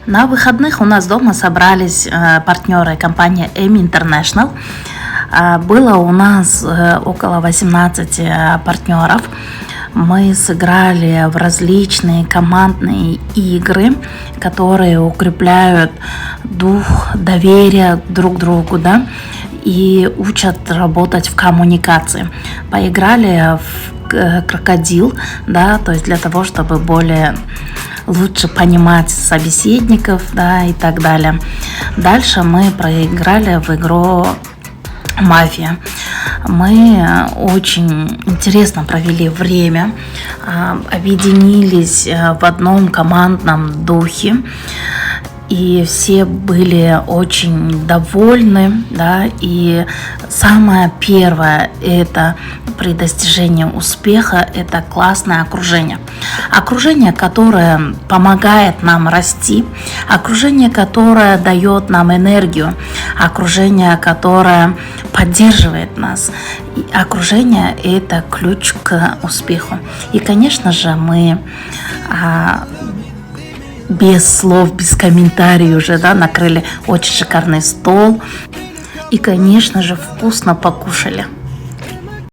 На выходных у нас дома собрались партнеры компании EMI International. Было у нас около 18 партнеров. Мы сыграли в различные командные игры, которые укрепляют дух доверия друг к другу, да, и учат работать в коммуникации. Поиграли в крокодил, да, то есть для того, чтобы лучше понимать собеседников, да, и так далее. Дальше мы проиграли в игру «Мафия». Мы очень интересно провели время, объединились в одном командном духе, и все были очень довольны, да, и самое первое это при достижении успеха – это классное окружение. Окружение, которое помогает нам расти, окружение, которое дает нам энергию, окружение, которое поддерживает нас. И окружение – это ключ к успеху. И, конечно же, мы без слов, без комментариев уже, да, накрыли очень шикарный стол и, конечно же, вкусно покушали.